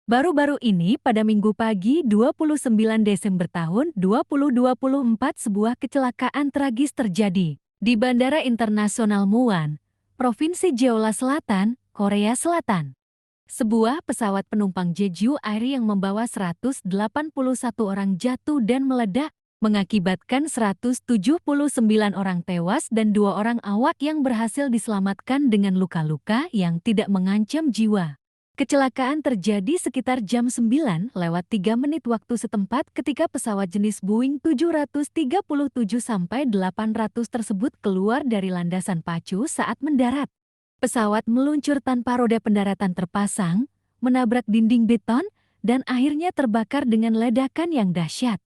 Baru-baru ini pada Minggu pagi 29 Desember tahun 2024 sebuah kecelakaan tragis terjadi di Bandara Internasional Muan, Provinsi Jeolla Selatan, Korea Selatan. Sebuah pesawat penumpang Jeju Air yang membawa 181 orang jatuh dan meledak, mengakibatkan 179 orang tewas dan 2 orang awak yang berhasil diselamatkan dengan luka-luka yang tidak mengancam jiwa. Kecelakaan terjadi sekitar jam 9 lewat 3 menit waktu setempat ketika pesawat jenis Boeing 737-800 tersebut keluar dari landasan pacu saat mendarat. Pesawat meluncur tanpa roda pendaratan terpasang, menabrak dinding beton, dan akhirnya terbakar dengan ledakan yang dahsyat.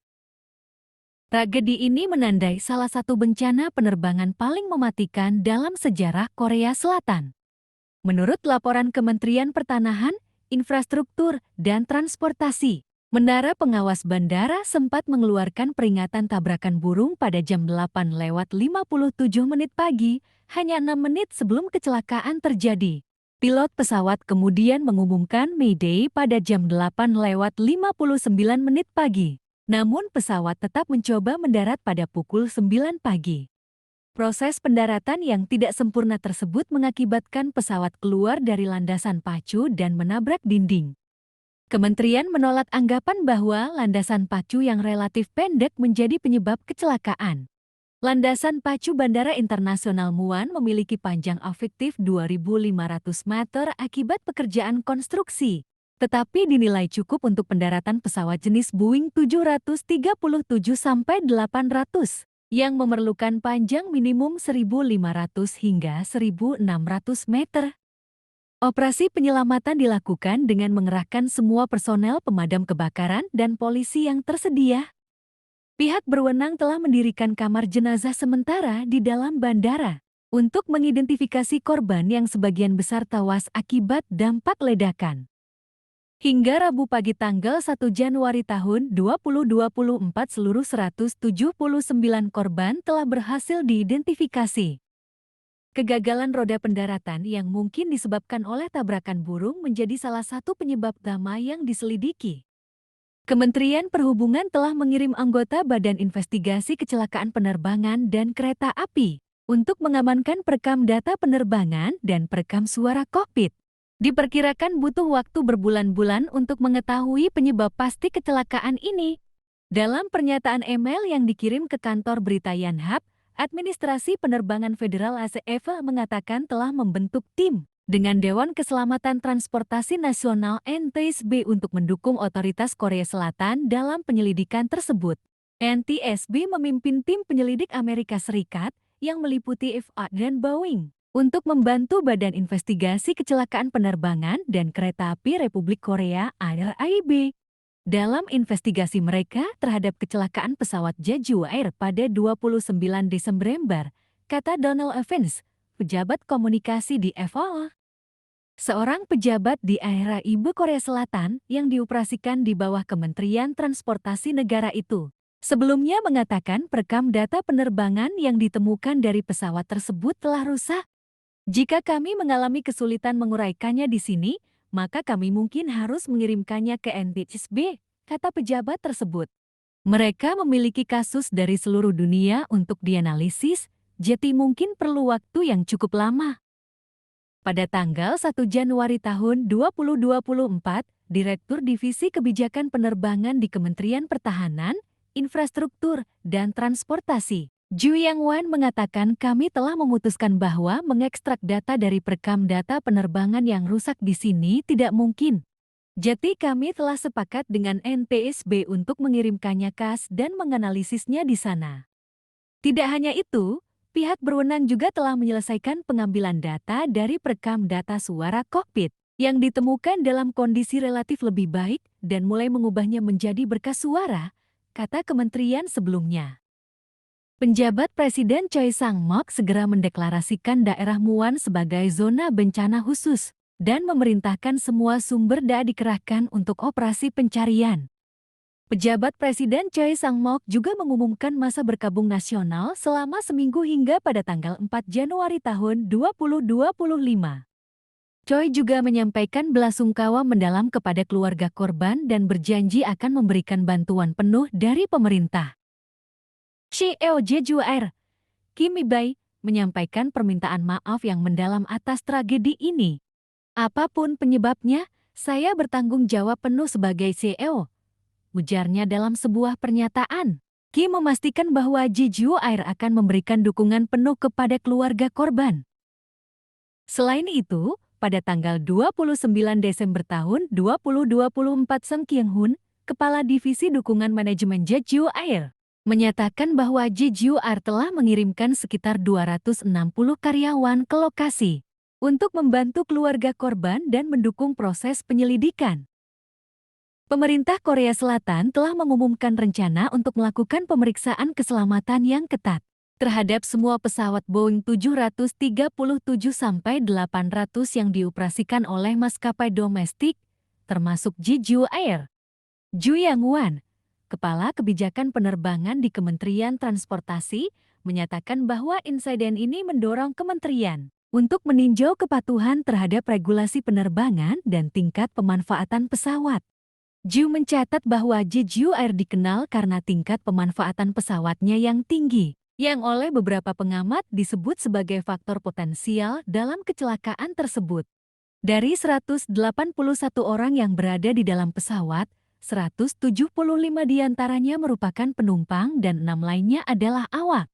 Tragedi ini menandai salah satu bencana penerbangan paling mematikan dalam sejarah Korea Selatan. Menurut laporan Kementerian Pertanahan, Infrastruktur, dan Transportasi, Menara Pengawas Bandara sempat mengeluarkan peringatan tabrakan burung pada jam 8:57 pagi, hanya 6 menit sebelum kecelakaan terjadi. Pilot pesawat kemudian mengumumkan Mayday pada jam 8:59 pagi. Namun pesawat tetap mencoba mendarat pada pukul 9 pagi. Proses pendaratan yang tidak sempurna tersebut mengakibatkan pesawat keluar dari landasan pacu dan menabrak dinding. Kementerian menolak anggapan bahwa landasan pacu yang relatif pendek menjadi penyebab kecelakaan. Landasan pacu Bandara Internasional Muan memiliki panjang efektif 2.500 meter akibat pekerjaan konstruksi, tetapi dinilai cukup untuk pendaratan pesawat jenis Boeing 737-800 yang memerlukan panjang minimum 1.500 hingga 1.600 meter. Operasi penyelamatan dilakukan dengan mengerahkan semua personel pemadam kebakaran dan polisi yang tersedia. Pihak berwenang telah mendirikan kamar jenazah sementara di dalam bandara untuk mengidentifikasi korban yang sebagian besar tewas akibat dampak ledakan. Hingga Rabu pagi tanggal 1 Januari tahun 2024 seluruh 179 korban telah berhasil diidentifikasi. Kegagalan roda pendaratan yang mungkin disebabkan oleh tabrakan burung menjadi salah satu penyebab utama yang diselidiki. Kementerian Perhubungan telah mengirim anggota Badan Investigasi Kecelakaan Penerbangan dan Kereta Api untuk mengamankan perekam data penerbangan dan perekam suara kokpit. Diperkirakan butuh waktu berbulan-bulan untuk mengetahui penyebab pasti kecelakaan ini. Dalam pernyataan email yang dikirim ke kantor berita Yonhap, Administrasi Penerbangan Federal ACF mengatakan telah membentuk tim dengan Dewan Keselamatan Transportasi Nasional NTSB untuk mendukung otoritas Korea Selatan dalam penyelidikan tersebut. NTSB memimpin tim penyelidik Amerika Serikat yang meliputi FAA dan Boeing untuk membantu Badan Investigasi Kecelakaan Penerbangan dan Kereta Api Republik Korea (AIB) dalam investigasi mereka terhadap kecelakaan pesawat Jeju Air pada 29 Desember, kata Donald Evans, pejabat komunikasi di FAA. Seorang pejabat di AIB Korea Selatan yang dioperasikan di bawah Kementerian Transportasi negara itu sebelumnya mengatakan perekam data penerbangan yang ditemukan dari pesawat tersebut telah rusak. Jika kami mengalami kesulitan menguraikannya di sini, maka kami mungkin harus mengirimkannya ke NTSB, kata pejabat tersebut. Mereka memiliki kasus dari seluruh dunia untuk dianalisis, jadi mungkin perlu waktu yang cukup lama. Pada tanggal 1 Januari tahun 2024, Direktur Divisi Kebijakan Penerbangan di Kementerian Pertahanan, Infrastruktur, dan Transportasi, Ju Yang-wan mengatakan kami telah memutuskan bahwa mengekstrak data dari perekam data penerbangan yang rusak di sini tidak mungkin. Jadi kami telah sepakat dengan NTSB untuk mengirimkannya KAS dan menganalisisnya di sana. Tidak hanya itu, pihak berwenang juga telah menyelesaikan pengambilan data dari perekam data suara kokpit yang ditemukan dalam kondisi relatif lebih baik dan mulai mengubahnya menjadi berkas suara, kata kementerian sebelumnya. Penjabat Presiden Choi Sang-mok segera mendeklarasikan daerah Muan sebagai zona bencana khusus dan memerintahkan semua sumber daya dikerahkan untuk operasi pencarian. Pejabat Presiden Choi Sang-mok juga mengumumkan masa berkabung nasional selama seminggu hingga pada tanggal 4 Januari tahun 2025. Choi juga menyampaikan belasungkawa mendalam kepada keluarga korban dan berjanji akan memberikan bantuan penuh dari pemerintah. CEO Jeju Air, Kim Mi-bae, menyampaikan permintaan maaf yang mendalam atas tragedi ini. Apapun penyebabnya, saya bertanggung jawab penuh sebagai CEO, ujarnya dalam sebuah pernyataan. Kim memastikan bahwa Jeju Air akan memberikan dukungan penuh kepada keluarga korban. Selain itu, pada tanggal 29 Desember tahun 2024 Sung Kyung-hun, Kepala Divisi Dukungan Manajemen Jeju Air, menyatakan bahwa Jeju Air telah mengirimkan sekitar 260 karyawan ke lokasi untuk membantu keluarga korban dan mendukung proses penyelidikan. Pemerintah Korea Selatan telah mengumumkan rencana untuk melakukan pemeriksaan keselamatan yang ketat terhadap semua pesawat Boeing 737-800 yang dioperasikan oleh maskapai domestik, termasuk Jeju Air. Ju Yang-wan, Kepala Kebijakan Penerbangan di Kementerian Transportasi, menyatakan bahwa insiden ini mendorong kementerian untuk meninjau kepatuhan terhadap regulasi penerbangan dan tingkat pemanfaatan pesawat. Ju mencatat bahwa Jeju Air dikenal karena tingkat pemanfaatan pesawatnya yang tinggi, yang oleh beberapa pengamat disebut sebagai faktor potensial dalam kecelakaan tersebut. Dari 181 orang yang berada di dalam pesawat, 175 diantaranya merupakan penumpang dan 6 lainnya adalah awak.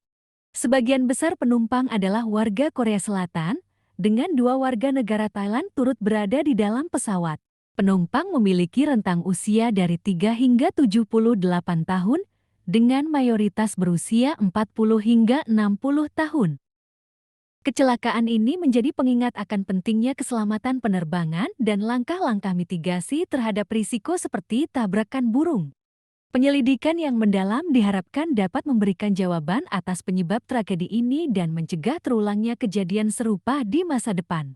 Sebagian besar penumpang adalah warga Korea Selatan, dengan 2 warga negara Thailand turut berada di dalam pesawat. Penumpang memiliki rentang usia dari 3 hingga 78 tahun, dengan mayoritas berusia 40 hingga 60 tahun. Kecelakaan ini menjadi pengingat akan pentingnya keselamatan penerbangan dan langkah-langkah mitigasi terhadap risiko seperti tabrakan burung. Penyelidikan yang mendalam diharapkan dapat memberikan jawaban atas penyebab tragedi ini dan mencegah terulangnya kejadian serupa di masa depan.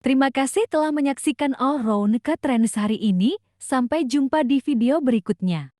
Terima kasih telah menyaksikan All Round ke Trends hari ini. Sampai jumpa di video berikutnya.